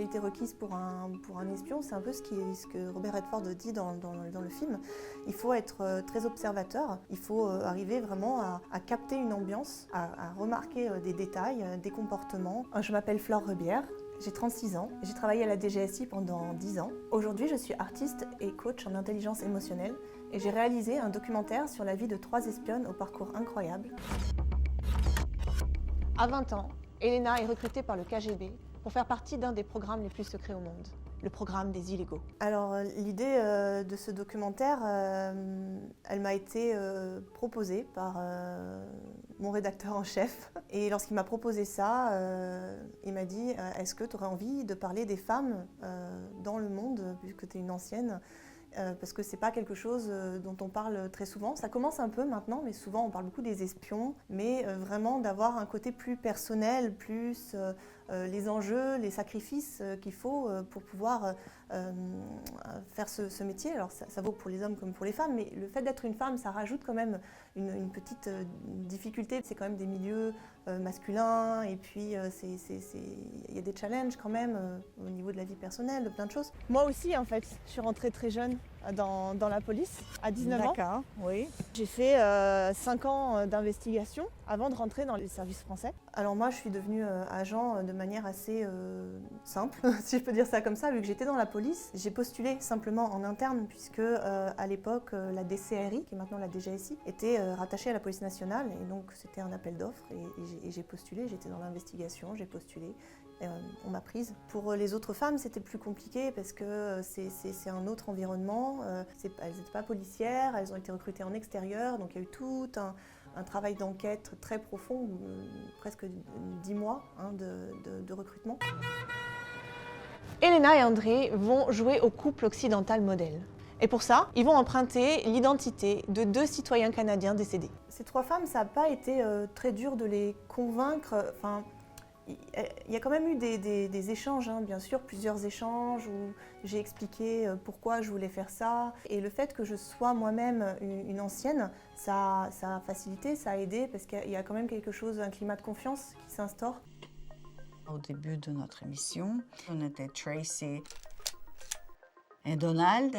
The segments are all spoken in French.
qualités requises pour un espion, c'est un peu ce que Robert Redford dit dans le film. Il faut être très observateur, il faut arriver vraiment à capter une ambiance, à remarquer des détails, des comportements. Je m'appelle Flore Rebière. J'ai 36 ans, j'ai travaillé à la DGSI pendant 10 ans. Aujourd'hui, je suis artiste et coach en intelligence émotionnelle et j'ai réalisé un documentaire sur la vie de 3 espionnes au parcours incroyable. À 20 ans, Elena est recrutée par le KGB pour faire partie d'un des programmes les plus secrets au monde, le programme des illégaux. Alors l'idée de ce documentaire, elle m'a été proposée par mon rédacteur en chef. Et lorsqu'il m'a proposé ça, il m'a dit « Est-ce que tu aurais envie de parler des femmes dans le monde, puisque tu es une ancienne ?» Parce que c'est pas quelque chose dont on parle très souvent. Ça commence un peu maintenant, mais souvent on parle beaucoup des espions, mais vraiment d'avoir un côté plus personnel, plus les enjeux, les sacrifices qu'il faut pour pouvoir faire ce métier. Alors ça vaut pour les hommes comme pour les femmes, mais le fait d'être une femme, ça rajoute quand même une petite difficulté. C'est quand même des milieux masculins, et puis il y a des challenges quand même au niveau de la vie personnelle, de plein de choses. Moi aussi, en fait, je suis rentrée très jeune dans la police, à 19 ans. D'accord, oui. J'ai fait 5 ans d'investigation avant de rentrer dans les services français. Alors moi, je suis devenue agent de manière assez simple, si je peux dire ça comme ça, vu que j'étais dans la police. J'ai postulé simplement en interne, puisque à l'époque, la DCRI, qui est maintenant la DGSI, était rattachée à la police nationale, et donc c'était un appel d'offres, et j'ai postulé, j'étais dans l'investigation, j'ai postulé. On m'a prise. Pour les autres femmes, c'était plus compliqué parce que c'est un autre environnement. Elles n'étaient pas policières, elles ont été recrutées en extérieur, donc il y a eu tout un travail d'enquête très profond, presque 10 mois de recrutement. Elena et André vont jouer au couple occidental modèle. Et pour ça, ils vont emprunter l'identité de 2 citoyens canadiens décédés. Ces 3 femmes, ça n'a pas été très dur de les convaincre. Enfin, il y a quand même eu des échanges, hein, bien sûr, plusieurs échanges où j'ai expliqué pourquoi je voulais faire ça. Et le fait que je sois moi-même une ancienne, ça a facilité, ça a aidé, parce qu'il y a quand même quelque chose, un climat de confiance qui s'instaure. Au début de notre émission, on était Tracy et Donald.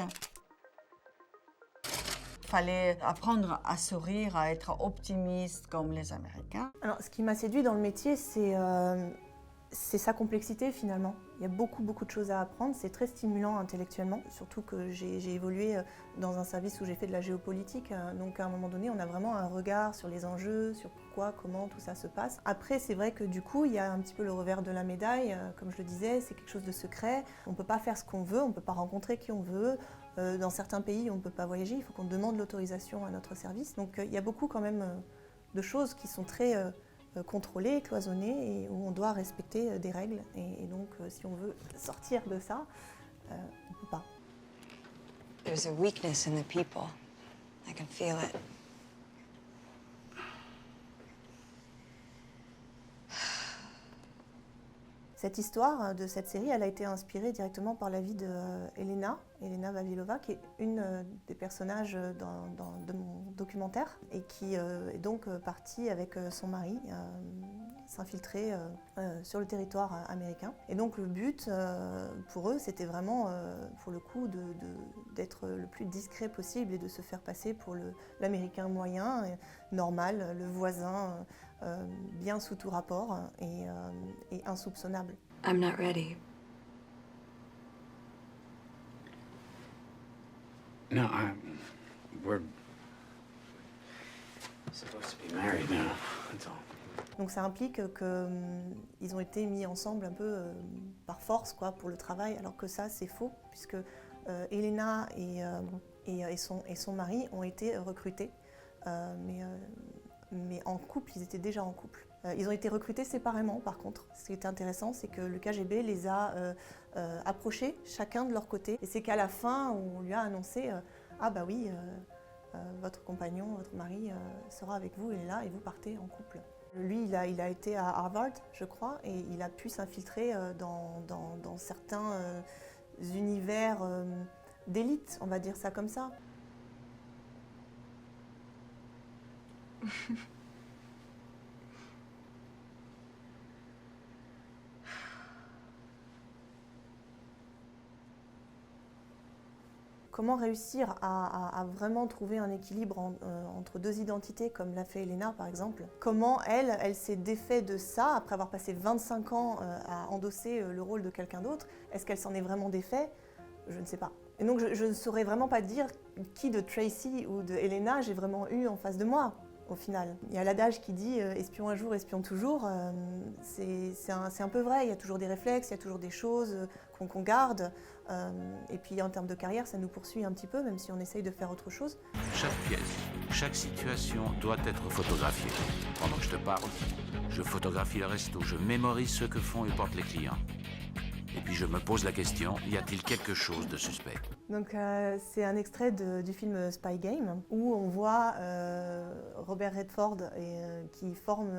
Il fallait apprendre à sourire, à être optimiste comme les Américains. Alors, ce qui m'a séduit dans le métier, c'est sa complexité finalement. Il y a beaucoup de choses à apprendre, c'est très stimulant intellectuellement, surtout que j'ai évolué dans un service où j'ai fait de la géopolitique, donc à un moment donné on a vraiment un regard sur les enjeux, sur pourquoi, comment tout ça se passe. Après c'est vrai que du coup il y a un petit peu le revers de la médaille, comme je le disais, c'est quelque chose de secret, on ne peut pas faire ce qu'on veut, on ne peut pas rencontrer qui on veut, dans certains pays on ne peut pas voyager, il faut qu'on demande l'autorisation à notre service, donc il y a beaucoup quand même de choses qui sont très contrôlé, cloisonné, et où on doit respecter des règles. Et donc, si on veut sortir de ça, on ne peut pas. There's a weakness in the people. I can feel it. Cette histoire de cette série, elle a été inspirée directement par la vie de Elena Vavilova, qui est une des personnages de mon documentaire, et qui est donc partie avec son mari s'infiltrer sur le territoire américain. Et donc le but pour eux, c'était vraiment, pour le coup, d'être le plus discret possible et de se faire passer pour l'Américain moyen, normal, le voisin, bien sous tout rapport et insoupçonnable. I'm not ready. No, we're supposed to be married now, that's all. Donc ça implique qu'ils ont été mis ensemble un peu par force, quoi, pour le travail, alors que ça c'est faux, puisque Elena et son mari ont été recrutés, mais en couple, ils étaient déjà en couple. Ils ont été recrutés séparément, par contre. Ce qui était intéressant, c'est que le KGB les a approchés, chacun de leur côté. Et c'est qu'à la fin, on lui a annoncé ah bah oui, votre compagnon, votre mari sera avec vous, il est là, et vous partez en couple. Lui, il a été à Harvard, je crois, et il a pu s'infiltrer dans certains univers d'élite, on va dire ça comme ça. Comment réussir à vraiment trouver un équilibre entre deux identités, comme l'a fait Elena par exemple. Comment elle s'est défait de ça après avoir passé 25 ans à endosser le rôle de quelqu'un d'autre. Est-ce qu'elle s'en est vraiment défait? Je ne sais pas. Et donc je ne saurais vraiment pas dire qui de Tracy ou de Elena j'ai vraiment eu en face de moi. Au final. Il y a l'adage qui dit espion un jour, espion toujours. C'est un peu vrai, il y a toujours des réflexes, il y a toujours des choses qu'on garde. Et puis en termes de carrière, ça nous poursuit un petit peu, même si on essaye de faire autre chose. Chaque pièce, chaque situation doit être photographiée. Pendant que je te parle, je photographie le resto, je mémorise ce que font et portent les clients. Et puis je me pose la question, y a-t-il quelque chose de suspect? Donc c'est un extrait du film Spy Game où on voit Robert Redford qui forme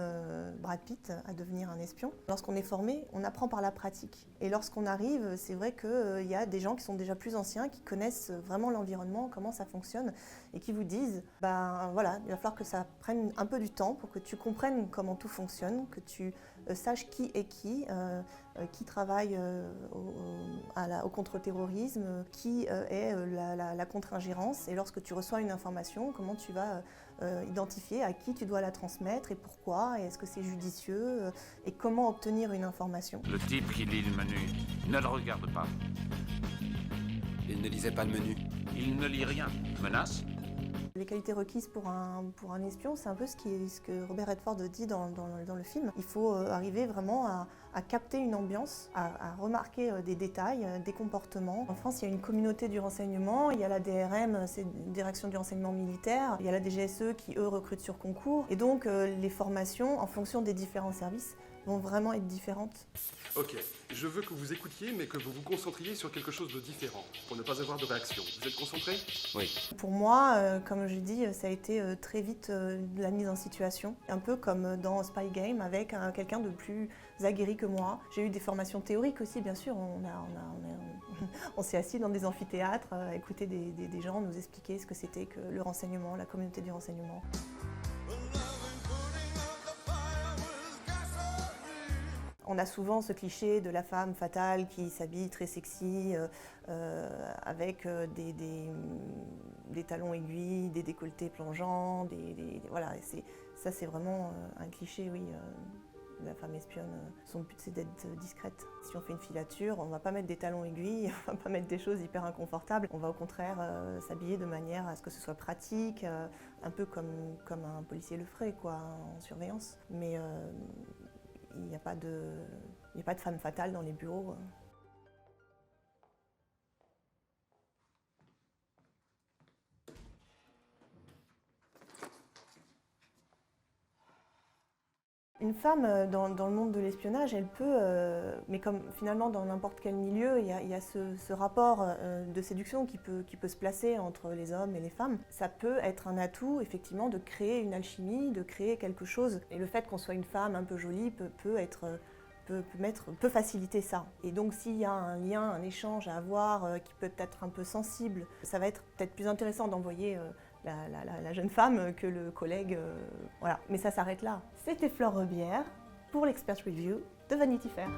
Brad Pitt à devenir un espion. Lorsqu'on est formé, on apprend par la pratique. Et lorsqu'on arrive, c'est vrai qu'il y a des gens qui sont déjà plus anciens, qui connaissent vraiment l'environnement, comment ça fonctionne, et qui vous disent, ben voilà, il va falloir que ça prenne un peu du temps pour que tu comprennes comment tout fonctionne, que tu saches qui est qui travaille au contre-terrorisme, qui est la contre-ingérence. Et lorsque tu reçois une information, comment tu vas identifier à qui tu dois la transmettre et pourquoi, et est-ce que c'est judicieux, et comment obtenir une information. Le type qui lit le menu ne le regarde pas. Il ne lisait pas le menu. Il ne lit rien. Menace? Les qualités requises pour un espion, c'est un peu ce que Robert Redford dit dans le film. Il faut arriver vraiment à capter une ambiance, à remarquer des détails, des comportements. En France, il y a une communauté du renseignement, il y a la DRM, c'est une direction du renseignement militaire, il y a la DGSE qui, eux, recrutent sur concours. Et donc, les formations, en fonction des différents services, vont vraiment être différentes. Ok, je veux que vous écoutiez, mais que vous vous concentriez sur quelque chose de différent, pour ne pas avoir de réaction. Vous êtes concentrés? Oui. Pour moi, comme je dis, ça a été très vite de la mise en situation. Un peu comme dans Spy Game, avec quelqu'un de plus aguerri que moi. J'ai eu des formations théoriques aussi, bien sûr. On s'est assis dans des amphithéâtres, à écouter des gens nous expliquer ce que c'était que le renseignement, la communauté du renseignement. On a souvent ce cliché de la femme fatale qui s'habille très sexy, avec des talons aiguilles, des décolletés plongeants, voilà. Ça c'est vraiment un cliché, oui. La femme espionne, son but c'est d'être discrète. Si on fait une filature, on ne va pas mettre des talons aiguilles, on ne va pas mettre des choses hyper inconfortables. On va au contraire s'habiller de manière à ce que ce soit pratique, un peu comme un policier le ferait, quoi, en surveillance. Mais il n'y a pas de femme fatale dans les bureaux. Une femme, dans le monde de l'espionnage, elle peut, mais comme finalement dans n'importe quel milieu, il y a ce rapport de séduction qui peut se placer entre les hommes et les femmes. Ça peut être un atout, effectivement, de créer une alchimie, de créer quelque chose. Et le fait qu'on soit une femme un peu jolie peut faciliter ça. Et donc s'il y a un lien, un échange à avoir qui peut être un peu sensible, ça va être peut-être plus intéressant d'envoyer la jeune femme que le collègue. Voilà. Mais ça s'arrête là. C'était Flore Rebière pour l'Expert Review de Vanity Fair.